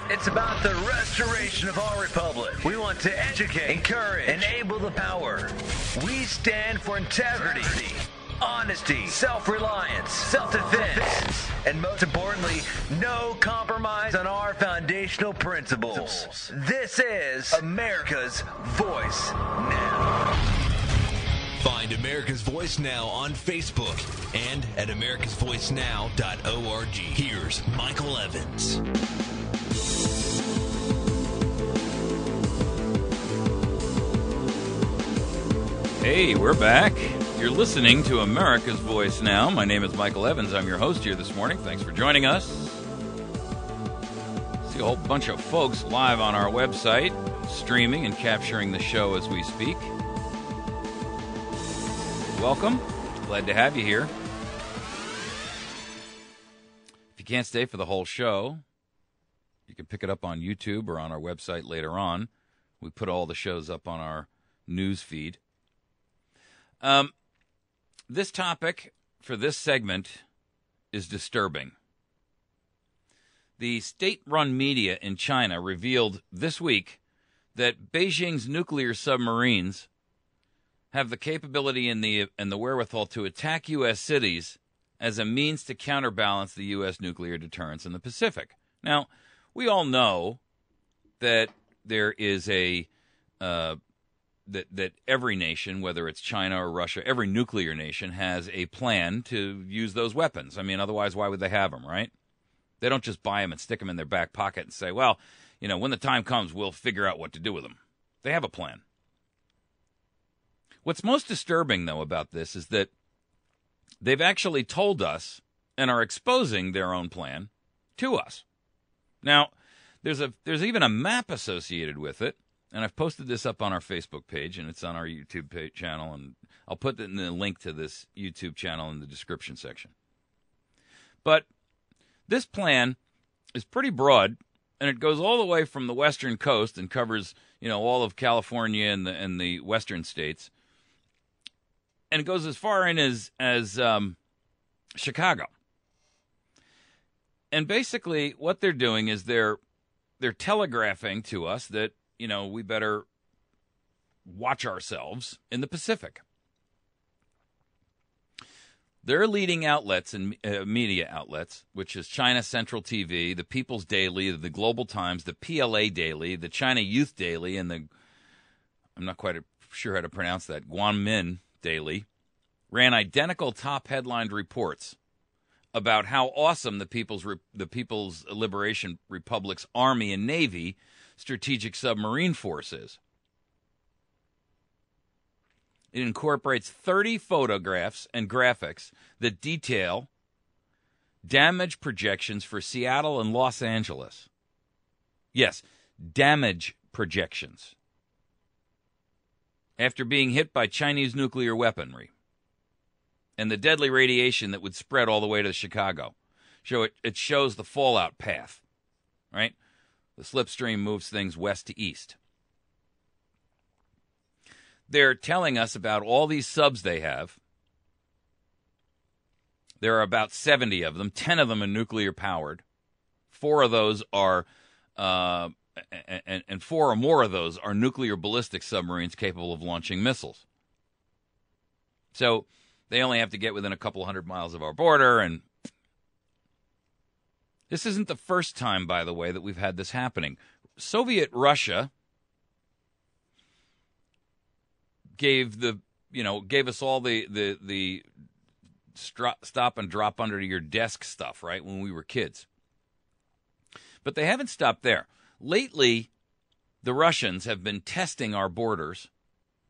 It's about the restoration of our republic. We want to educate, encourage, enable the power. We stand for integrity, honesty, self-reliance, self-defense, and most importantly, no compromise on our foundational principles. This is America's Voice Now. Find America's Voice Now on Facebook and at americasvoicenow.org. Here's Michael Evans. Hey, we're back. You're listening to America's Voice Now. My name is Michael Evans. I'm your host here this morning. Thanks for joining us. See a whole bunch of folks live on our website, streaming and capturing the show as we speak. Welcome. Glad to have you here. If you can't stay for the whole show, you can pick it up on YouTube or on our website later on. We put all the shows up on our news feed. This topic for this segment is disturbing. The state-run media in China revealed this week that Beijing's nuclear submarines have the capability and the wherewithal to attack U.S. cities as a means to counterbalance the U.S. nuclear deterrence in the Pacific. Now, we all know that there is that every nation, whether it's China or Russia, every nuclear nation has a plan to use those weapons. I mean, otherwise, why would they have them, right? They don't just buy them and stick them in their back pocket and say, well, you know, when the time comes, we'll figure out what to do with them. They have a plan. What's most disturbing, though, about this is that they've actually told us and are exposing their own plan to us. Now, there's even a map associated with it. And I've posted this up on our Facebook page, and it's on our YouTube channel, and I'll put the link to this YouTube channel in the description section. But this plan is pretty broad, and it goes all the way from the western coast and covers, you know, all of California and the western states, and it goes as far in as Chicago. And basically, what they're doing is they're telegraphing to us that, you know, we better watch ourselves in the Pacific. Their leading outlets and media outlets, which is China Central TV, the People's Daily, the Global Times, the PLA Daily, the China Youth Daily, and I'm not quite sure how to pronounce that, Guanmin Daily, ran identical top-headlined reports about how awesome the People's Liberation Republic's Army and Navy strategic submarine force is. It incorporates 30 photographs and graphics that detail damage projections for Seattle and Los Angeles. Yes, damage projections. After being hit by Chinese nuclear weaponry and the deadly radiation that would spread all the way to Chicago. It shows the fallout path, right? The slipstream moves things west to east. They're telling us about all these subs they have. There are about 70 of them. 10 of them are nuclear powered. 4 of those are, and 4 or more of those are nuclear ballistic submarines capable of launching missiles. So they only have to get within a couple hundred miles of our border, and this isn't the first time, by the way, that we've had this happening. Soviet Russia gave us all the stop and drop under your desk stuff, right, when we were kids. But they haven't stopped there. Lately, the Russians have been testing our borders,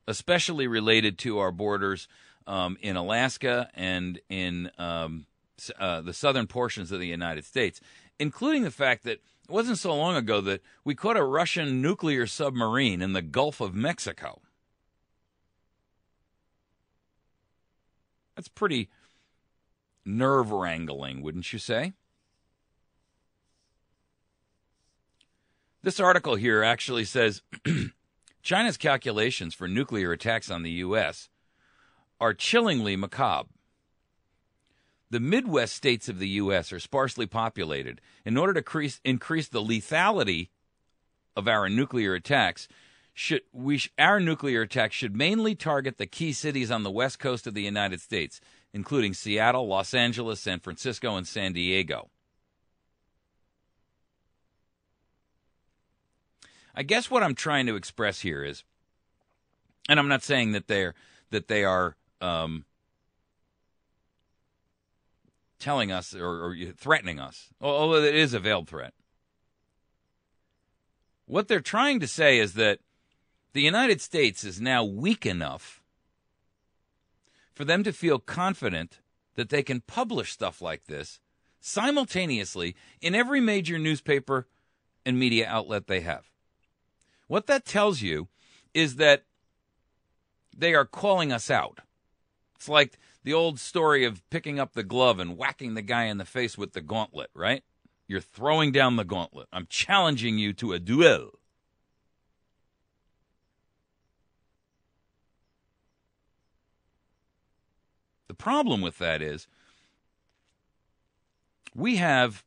especially related to our borders in Alaska and in the southern portions of the United States, including the fact that it wasn't so long ago that we caught a Russian nuclear submarine in the Gulf of Mexico. That's pretty nerve-wrangling, wouldn't you say? This article here actually says China's calculations for nuclear attacks on the U.S. are chillingly macabre. The Midwest states of the U.S. are sparsely populated. In order to increase the lethality of our nuclear attacks, our nuclear attacks should mainly target the key cities on the west coast of the United States, including Seattle, Los Angeles, San Francisco, and San Diego. I guess what I'm trying to express here is, and I'm not saying that they are telling us or threatening us, although it is a veiled threat. What they're trying to say is that the United States is now weak enough for them to feel confident that they can publish stuff like this simultaneously in every major newspaper and media outlet they have. What that tells you is that they are calling us out. It's like the old story of picking up the glove and whacking the guy in the face with the gauntlet, right? You're throwing down the gauntlet. I'm challenging you to a duel. The problem with that is we have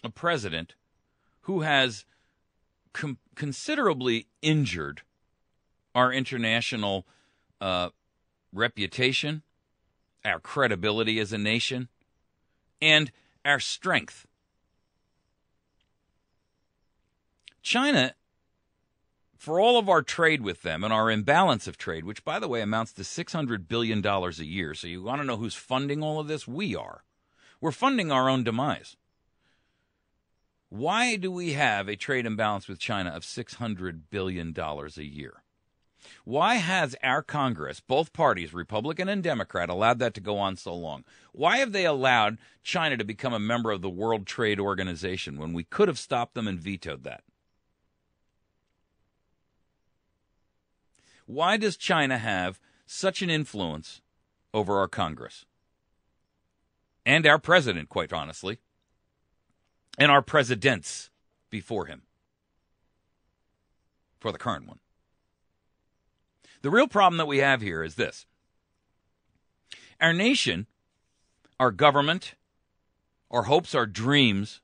a president who has considerably injured our international reputation, our credibility as a nation, and our strength. China, for all of our trade with them and our imbalance of trade, which, by the way, amounts to $600 billion a year. So you want to know who's funding all of this? We are. We're funding our own demise. Why do we have a trade imbalance with China of $600 billion a year? Why has our Congress, both parties, Republican and Democrat, allowed that to go on so long? Why have they allowed China to become a member of the World Trade Organization when we could have stopped them and vetoed that? Why does China have such an influence over our Congress? And our president, quite honestly. And our presidents before him. For the current one. The real problem that we have here is this. Our nation, our government, our hopes, our dreams,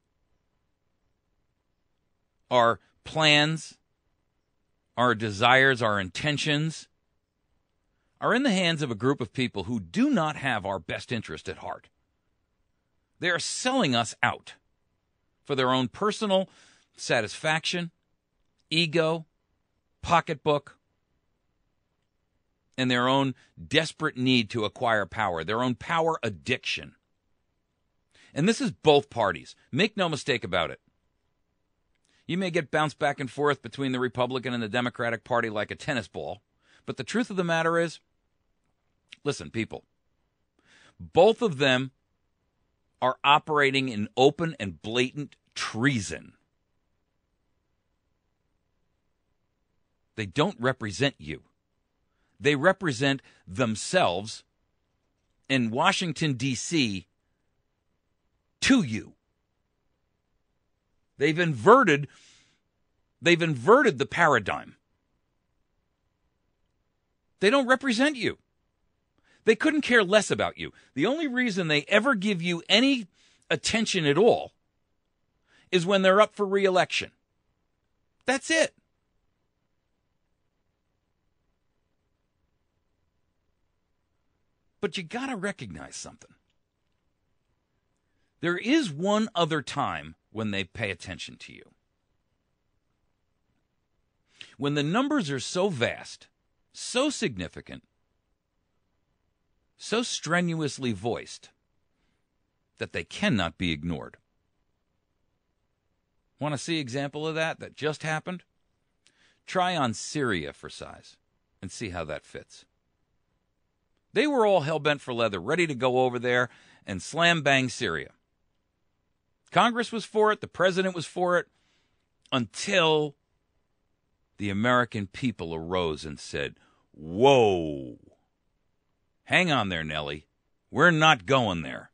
our plans, our desires, our intentions are in the hands of a group of people who do not have our best interest at heart. They are selling us out for their own personal satisfaction, ego, pocketbook, and their own desperate need to acquire power, their own power addiction. And this is both parties. Make no mistake about it. You may get bounced back and forth between the Republican and the Democratic Party like a tennis ball, but the truth of the matter is, listen, people, both of them are operating in open and blatant treason. They don't represent you. They represent themselves in Washington, D.C. to you. They've inverted the paradigm. They don't represent you. They couldn't care less about you. The only reason they ever give you any attention at all is when they're up for re-election. That's it. But you got to recognize something. There is one other time when they pay attention to you. When the numbers are so vast, so significant, so strenuously voiced that they cannot be ignored. Want to see an example of that just happened? Try on Syria for size and see how that fits. They were all hell-bent for leather, ready to go over there and slam-bang Syria. Congress was for it, the president was for it, until the American people arose and said, whoa, hang on there, Nellie. We're not going there.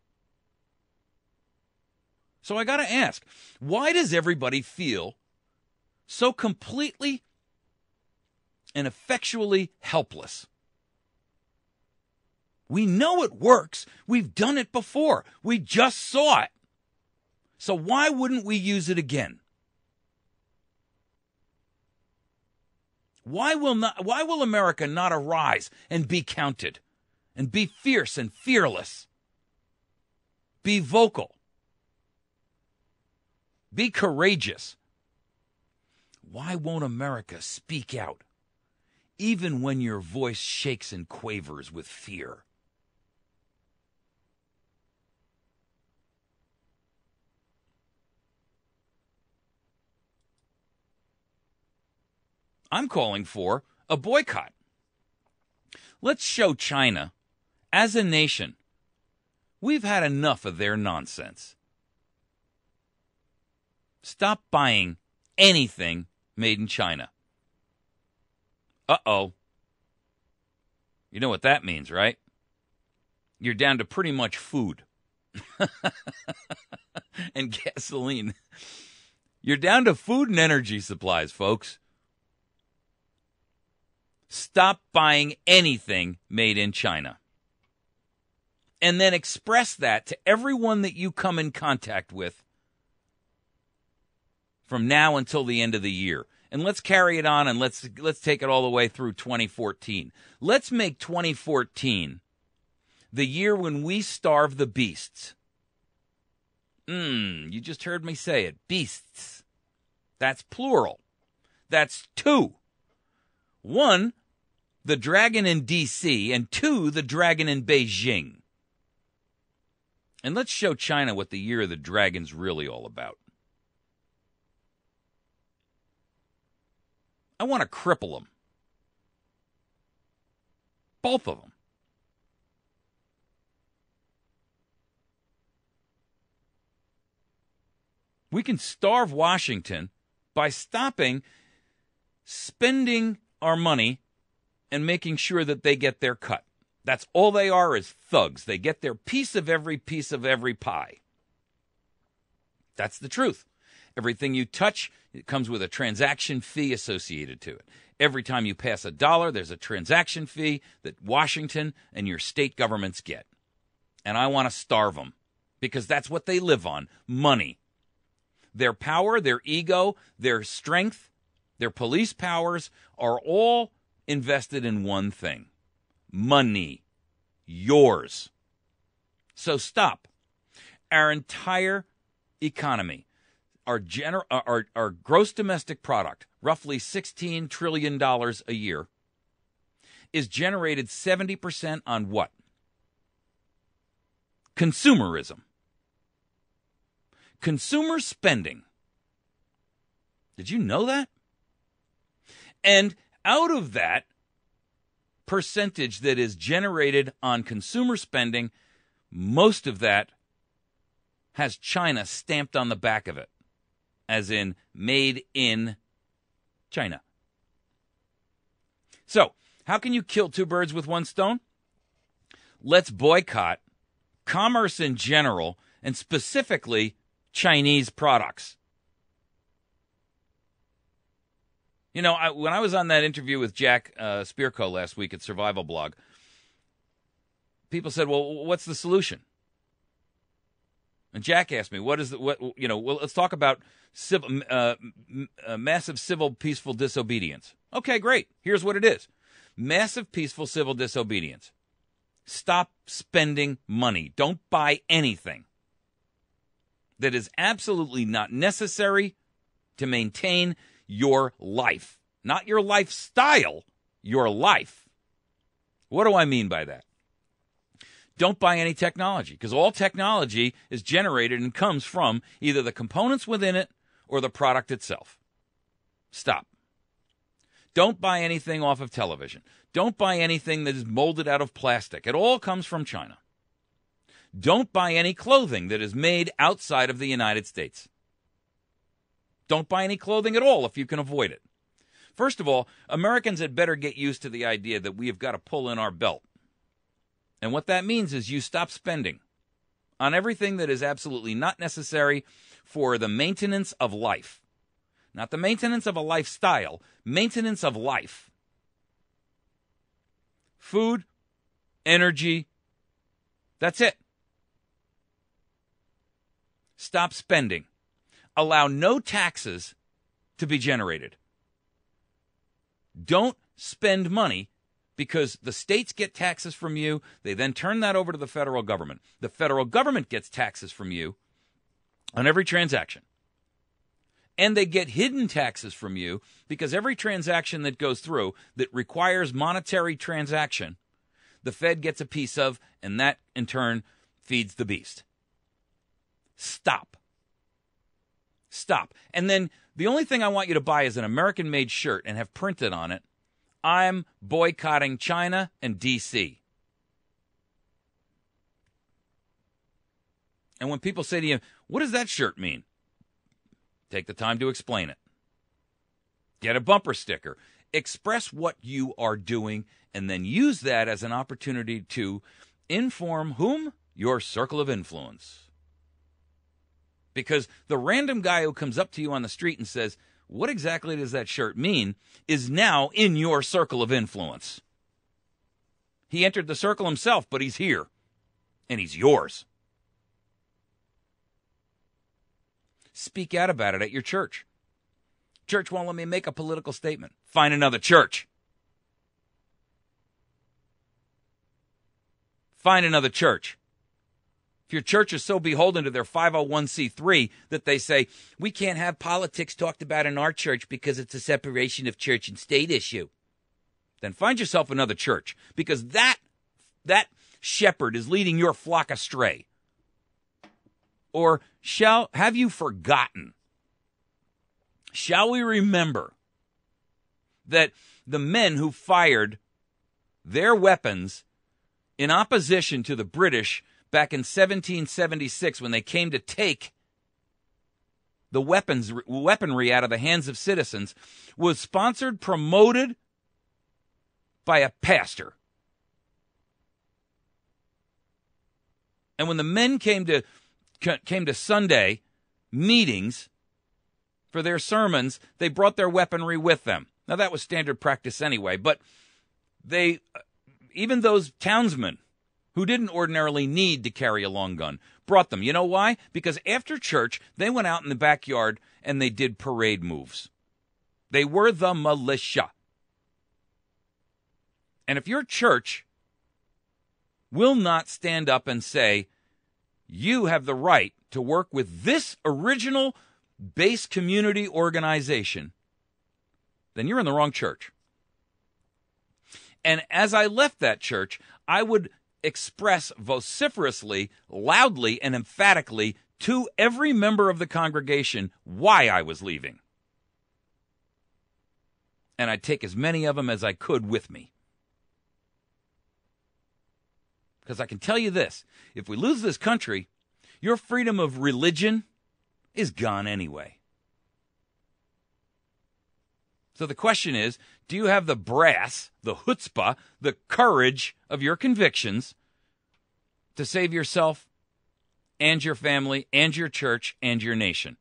So I got to ask, why does everybody feel so completely and effectually helpless? We know it works. We've done it before. We just saw it. So why wouldn't we use it again? Why will America not arise and be counted and be fierce and fearless? Be vocal. Be courageous. Why won't America speak out, even when your voice shakes and quavers with fear? I'm calling for a boycott. Let's show China, as a nation, we've had enough of their nonsense. Stop buying anything made in China. Uh-oh. You know what that means, right? You're down to pretty much food and gasoline. You're down to food and energy supplies, folks. Stop buying anything made in China. And then express that to everyone that you come in contact with from now until the end of the year. And let's carry it on, and let's take it all the way through 2014. Let's make 2014 the year when we starve the beasts. You just heard me say it. Beasts. That's plural. That's two. One, the dragon in D.C., and two, the dragon in Beijing. And let's show China what the year of the dragon's really all about. I want to cripple them. Both of them. We can starve Washington by stopping spending our money and making sure that they get their cut. That's all they are, is thugs. They get their piece of every pie. That's the truth. Everything you touch, it comes with a transaction fee associated to it. Every time you pass a dollar, there's a transaction fee that Washington and your state governments get. And I want to starve them because that's what they live on, money. Their power, their ego, their strength, their police powers are all invested in one thing: money. Yours. So stop. Our entire economy, our gross domestic product, roughly $16 trillion a year, is generated 70% on what? Consumerism. Consumer spending. Did you know that? And out of that percentage that is generated on consumer spending, most of that has China stamped on the back of it, as in made in China. So, how can you kill two birds with one stone? Let's boycott commerce in general, and specifically Chinese products. You know, when I was on that interview with Jack Spirko last week at Survival Blog, people said, "Well, what's the solution?" And Jack asked me, well, let's talk about massive civil peaceful disobedience. Okay, great. Here's what it is. Massive peaceful civil disobedience. Stop spending money. Don't buy anything that is absolutely not necessary to maintain your life. Not your lifestyle, your life. What do I mean by that? Don't buy any technology, because all technology is generated and comes from either the components within it or the product itself. Stop. Don't buy anything off of television. Don't buy anything that is molded out of plastic. It all comes from China. Don't buy any clothing that is made outside of the United States. Don't buy any clothing at all if you can avoid it. First of all, Americans had better get used to the idea that we have got to pull in our belt. And what that means is you stop spending on everything that is absolutely not necessary for the maintenance of life. Not the maintenance of a lifestyle, maintenance of life. Food, energy, That's it. Stop spending. Allow no taxes to be generated. Don't spend money because the states get taxes from you. They then turn that over to the federal government. The federal government gets taxes from you on every transaction. And they get hidden taxes from you because every transaction that goes through that requires monetary transaction, the Fed gets a piece of, and that in turn feeds the beast. Stop. Stop. And then the only thing I want you to buy is an American-made shirt and have printed on it, I'm boycotting China and D.C. And when people say to you, what does that shirt mean? Take the time to explain it. Get a bumper sticker. Express what you are doing and then use that as an opportunity to inform whom? Your circle of influence. Because the random guy who comes up to you on the street and says, what exactly does that shirt mean, is now in your circle of influence. He entered the circle himself, but he's here. And he's yours. Speak out about it at your church. Church won't let me make a political statement. Find another church. Find another church. If your church is so beholden to their 501c3 that they say, we can't have politics talked about in our church because it's a separation of church and state issue, then find yourself another church, because that shepherd is leading your flock astray. Or have you forgotten? Shall we remember that the men who fired their weapons in opposition to the British back in 1776 when they came to take the weaponry out of the hands of citizens was sponsored, promoted by a pastor? And when the men came to Sunday meetings for their sermons, they brought their weaponry with them. Now, that was standard practice anyway, but even those townsmen who didn't ordinarily need to carry a long gun brought them. You know why? Because after church, they went out in the backyard and they did parade moves. They were the militia. And if your church will not stand up and say, you have the right to work with this original base community organization, then you're in the wrong church. And as I left that church, I would express vociferously, loudly, and emphatically to every member of the congregation why I was leaving. And I'd take as many of them as I could with me. Because I can tell you this, if we lose this country, your freedom of religion is gone anyway. So the question is, do you have the brass, the chutzpah, the courage of your convictions to save yourself and your family and your church and your nation?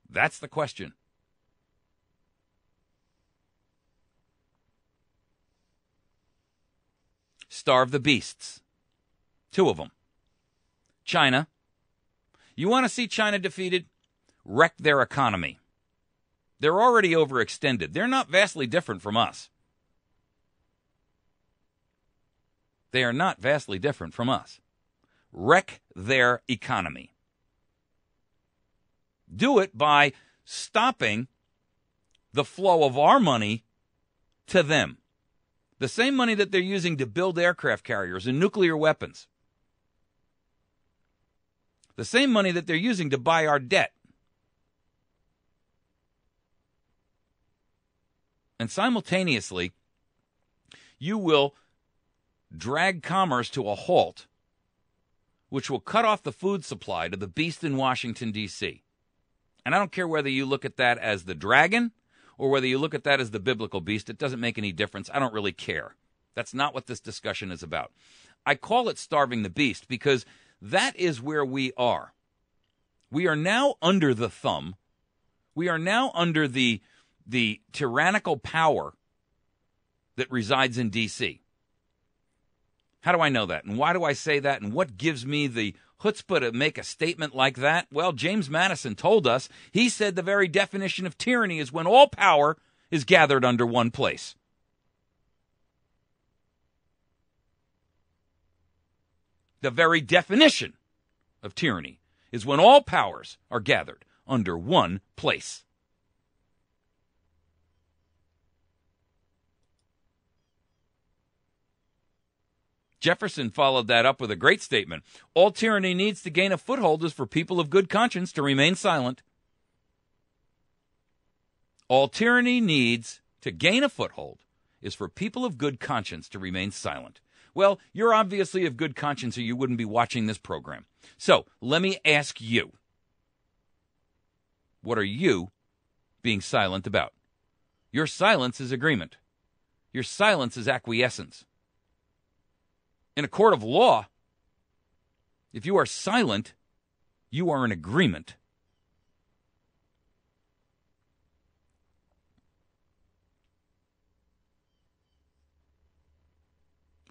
That's the question. Starve the beasts. 2 of them. China. You want to see China defeated? Wreck their economy. They're already overextended. They're not vastly different from us. They are not vastly different from us. Wreck their economy. Do it by stopping the flow of our money to them. The same money that they're using to build aircraft carriers and nuclear weapons. The same money that they're using to buy our debt. And simultaneously, you will drag commerce to a halt, which will cut off the food supply to the beast in Washington, D.C. And I don't care whether you look at that as the dragon or whether you look at that as the biblical beast. It doesn't make any difference. I don't really care. That's not what this discussion is about. I call it starving the beast because that is where we are. We are now under the thumb. We are now under the tyrannical power that resides in D.C. How do I know that? And why do I say that? And what gives me the chutzpah to make a statement like that? Well, James Madison told us. He said the very definition of tyranny is when all power is gathered under one place. The very definition of tyranny is when all powers are gathered under one place. Jefferson followed that up with a great statement. All tyranny needs to gain a foothold is for people of good conscience to remain silent. All tyranny needs to gain a foothold is for people of good conscience to remain silent. Well, you're obviously of good conscience or you wouldn't be watching this program. So, let me ask you, what are you being silent about? Your silence is agreement. Your silence is acquiescence. In a court of law, if you are silent, you are in agreement.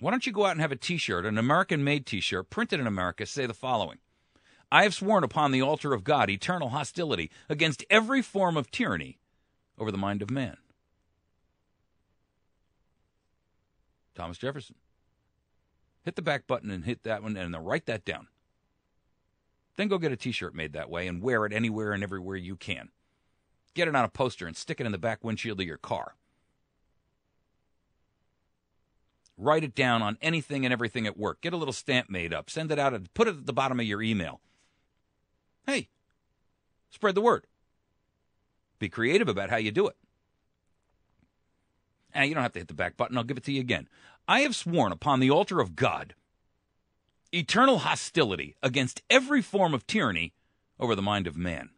Why don't you go out and have a T-shirt, an American-made T-shirt, printed in America, say the following. I have sworn upon the altar of God eternal hostility against every form of tyranny over the mind of man. Thomas Jefferson. Hit the back button and hit that one and then write that down. Then go get a T-shirt made that way and wear it anywhere and everywhere you can. Get it on a poster and stick it in the back windshield of your car. Write it down on anything and everything at work. Get a little stamp made up. Send it out and put it at the bottom of your email. Hey, spread the word. Be creative about how you do it. And you don't have to hit the back button. I'll give it to you again. I have sworn upon the altar of God eternal hostility against every form of tyranny over the mind of man.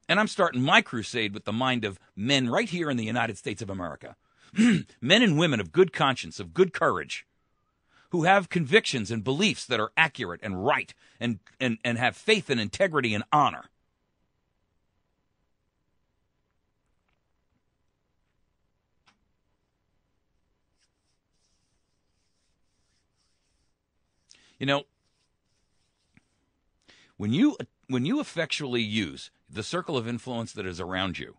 And I'm starting my crusade with the mind of men right here in the United States of America. Men and women of good conscience, of good courage, who have convictions and beliefs that are accurate and right and have faith and integrity and honor. You know, when you effectually use the circle of influence that is around you,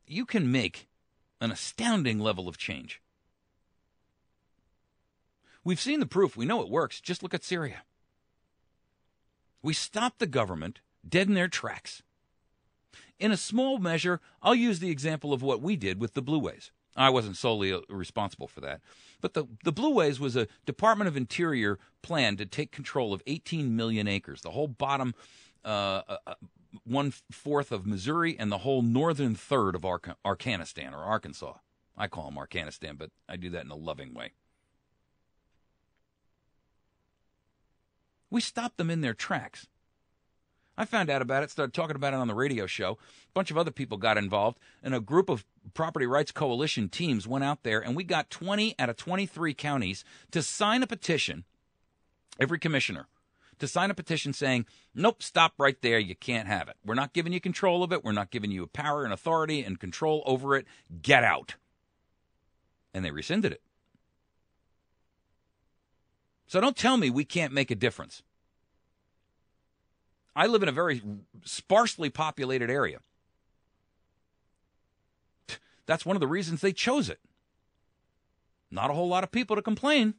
you can make an astounding level of change. We've seen the proof. We know it works. Just look at Syria. We stopped the government dead in their tracks. In a small measure, I'll use the example of what we did with the Blue Ways. I wasn't solely responsible for that. But the Blue Ways was a Department of Interior plan to take control of 18 million acres, the whole bottom 1/4 of Missouri and the whole northern third of Arkansas, or Arkansas. I call them Arkansas, but I do that in a loving way. We stopped them in their tracks. I found out about it, started talking about it on the radio show. A bunch of other people got involved, and a group of property rights coalition teams went out there, and we got 20 out of 23 counties to sign a petition, every commissioner, to sign a petition saying, nope, stop right there, you can't have it. We're not giving you control of it. We're not giving you power and authority and control over it. Get out. And they rescinded it. So don't tell me we can't make a difference. I live in a very sparsely populated area. That's one of the reasons they chose it. Not a whole lot of people to complain.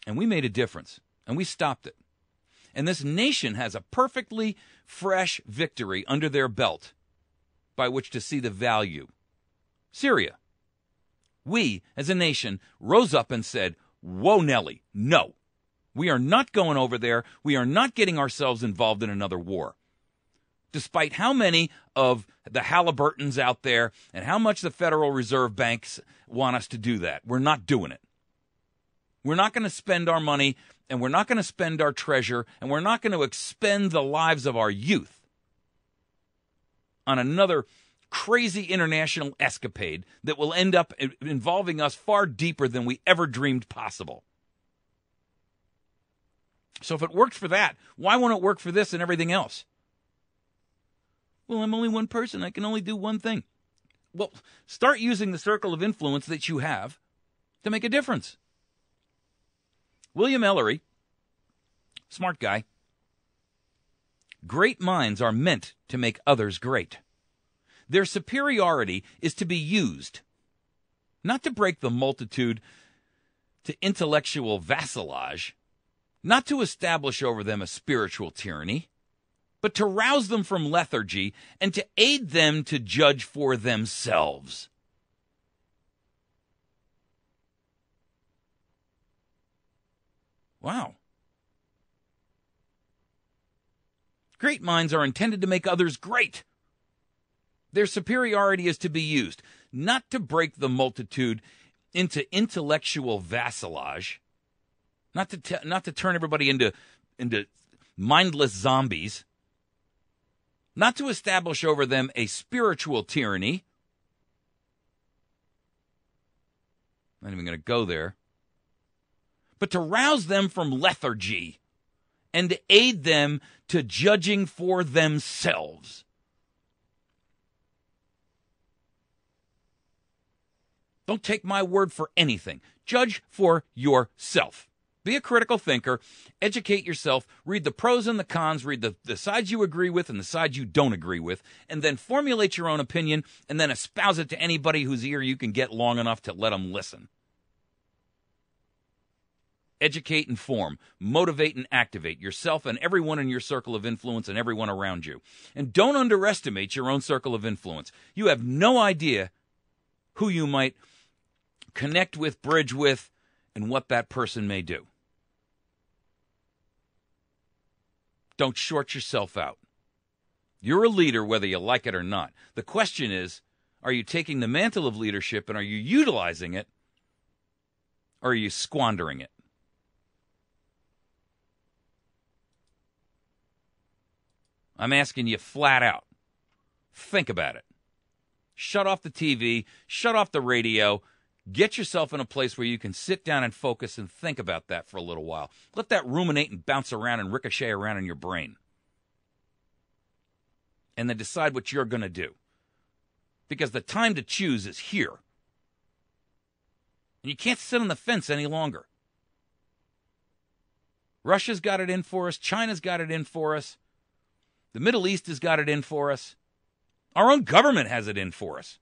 And we made a difference, and we stopped it. And this nation has a perfectly fresh victory under their belt by which to see the value. Syria. We, as a nation, rose up and said, whoa, Nelly, no. We are not going over there. We are not getting ourselves involved in another war. Despite how many of the Halliburtons out there and how much the Federal Reserve banks want us to do that, we're not doing it. We're not going to spend our money, and we're not going to spend our treasure, and we're not going to expend the lives of our youth on another crazy international escapade that will end up involving us far deeper than we ever dreamed possible. So if it worked for that, why won't it work for this and everything else? Well, I'm only one person. I can only do one thing. Well, start using the circle of influence that you have to make a difference. William Ellery, smart guy. Great minds are meant to make others great. Their superiority is to be used, not to break the multitude to intellectual vassalage, not to establish over them a spiritual tyranny, but to rouse them from lethargy and to aid them to judge for themselves. Wow. Great minds are intended to make others great. Their superiority is to be used, not to break the multitude into intellectual vassalage, not to turn everybody into mindless zombies, not to establish over them a spiritual tyranny. I'm not even going to go there. But to rouse them from lethargy and to aid them to judging for themselves. Don't take my word for anything. Judge for yourself. Be a critical thinker. Educate yourself. Read the pros and the cons. Read the sides you agree with and the sides you don't agree with. And then formulate your own opinion and then espouse it to anybody whose ear you can get long enough to let them listen. Educate, inform, motivate, and activate yourself and everyone in your circle of influence and everyone around you. And don't underestimate your own circle of influence. You have no idea who you might connect with, bridge with, and what that person may do. Don't short yourself out. You're a leader whether you like it or not. The question is, are you taking the mantle of leadership and are you utilizing it, or are you squandering it? I'm asking you flat out. Think about it. Shut off the TV, shut off the radio, get yourself in a place where you can sit down and focus and think about that for a little while. Let that ruminate and bounce around and ricochet around in your brain. And then decide what you're going to do. Because the time to choose is here. And you can't sit on the fence any longer. Russia's got it in for us. China's got it in for us. The Middle East has got it in for us. Our own government has it in for us.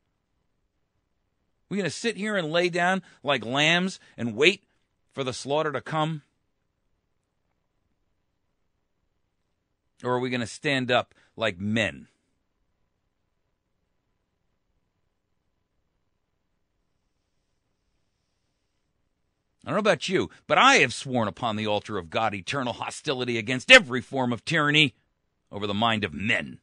We're going to sit here and lay down like lambs and wait for the slaughter to come? Or are we going to stand up like men? I don't know about you, but I have sworn upon the altar of God eternal hostility against every form of tyranny over the mind of men.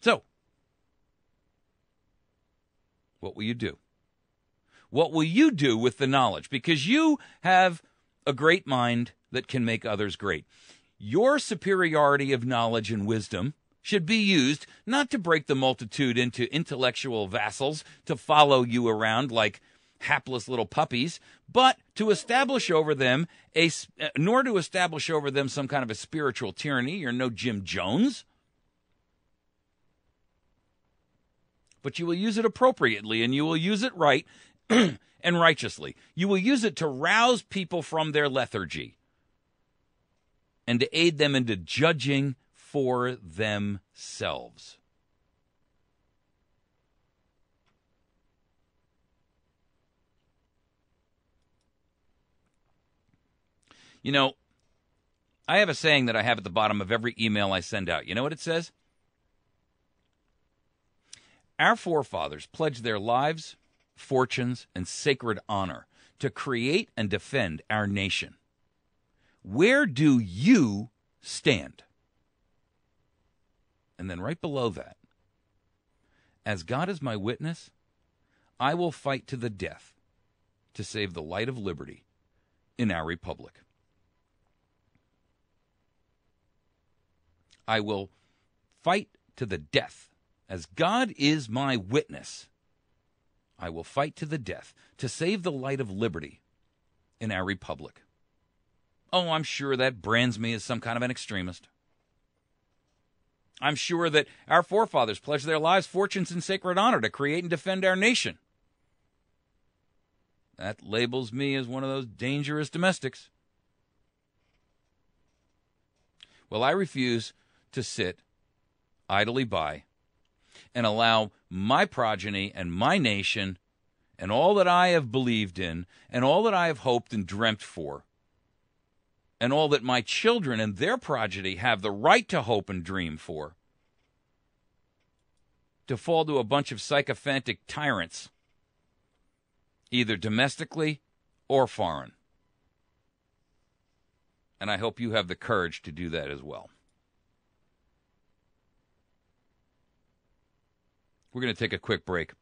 So, what will you do? What will you do with the knowledge? Because you have a great mind that can make others great. Your superiority of knowledge and wisdom should be used not to break the multitude into intellectual vassals to follow you around like hapless little puppies, but to establish over them nor to establish over them some kind of a spiritual tyranny. You're no Jim Jones. But you will use it appropriately, and you will use it right and righteously. You will use it to rouse people from their lethargy and to aid them into judging for themselves. You know, I have a saying that I have at the bottom of every email I send out. You know what it says? Our forefathers pledged their lives, fortunes, and sacred honor to create and defend our nation. Where do you stand? And then right below that, as God is my witness, I will fight to the death to save the light of liberty in our republic. I will fight to the death. As God is my witness, I will fight to the death to save the light of liberty in our republic. Oh, I'm sure that brands me as some kind of an extremist. I'm sure that our forefathers pledged their lives, fortunes, and sacred honor to create and defend our nation. That labels me as one of those dangerous domestics. Well, I refuse to sit idly by and allow my progeny and my nation and all that I have believed in and all that I have hoped and dreamt for and all that my children and their progeny have the right to hope and dream for, to fall to a bunch of sycophantic tyrants, either domestically or foreign. And I hope you have the courage to do that as well. We're going to take a quick break.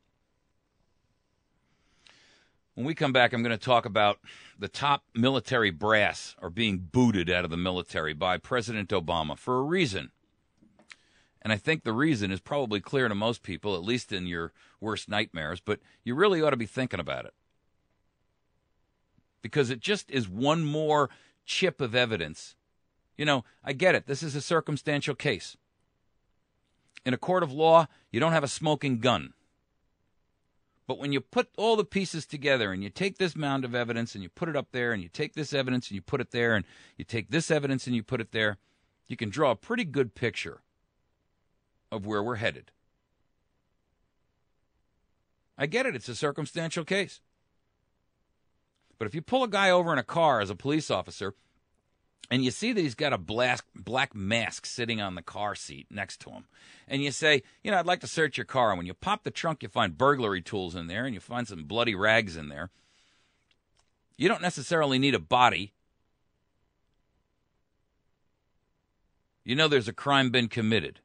When we come back, I'm going to talk about the top military brass are being booted out of the military by President Obama for a reason. And I think the reason is probably clear to most people, at least in your worst nightmares, but you really ought to be thinking about it. Because it just is one more chip of evidence. You know, I get it. This is a circumstantial case. In a court of law, you don't have a smoking gun. But when you put all the pieces together and you take this mound of evidence and you put it up there and you take this evidence and you put it there and you take this evidence and you put it there, you can draw a pretty good picture of where we're headed. I get it. It's a circumstantial case. But if you pull a guy over in a car as a police officer and you see that he's got a black mask sitting on the car seat next to him, and you say, you know, I'd like to search your car. And when you pop the trunk, you find burglary tools in there, and you find some bloody rags in there. You don't necessarily need a body. You know there's a crime been committed.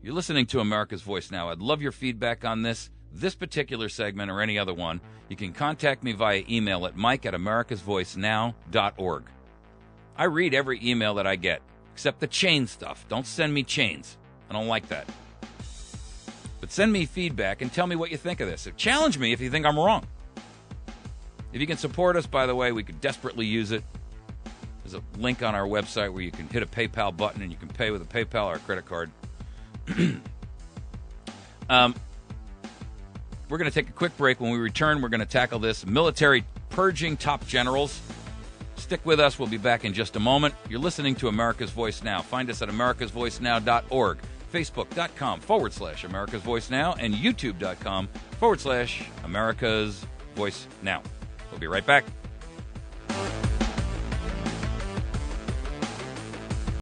You're listening to America's Voice Now. I'd love your feedback on this particular segment or any other one. You can contact me via email at mike@americasvoicenow.org. I read every email that I get, except the chain stuff. Don't send me chains. I don't like that. But send me feedback and tell me what you think of this. Challenge me if you think I'm wrong. If you can support us, by the way, we could desperately use it. There's a link on our website where you can hit a PayPal button and you can pay with a PayPal or a credit card. We're going to take a quick break. When we return, we're going to tackle this military purging top generals. Stick with us. We'll be back in just a moment. You're listening to America's Voice Now. Find us at americasvoicenow.org, facebook.com/America's Voice Now, and youtube.com/America's Voice Now. We'll be right back.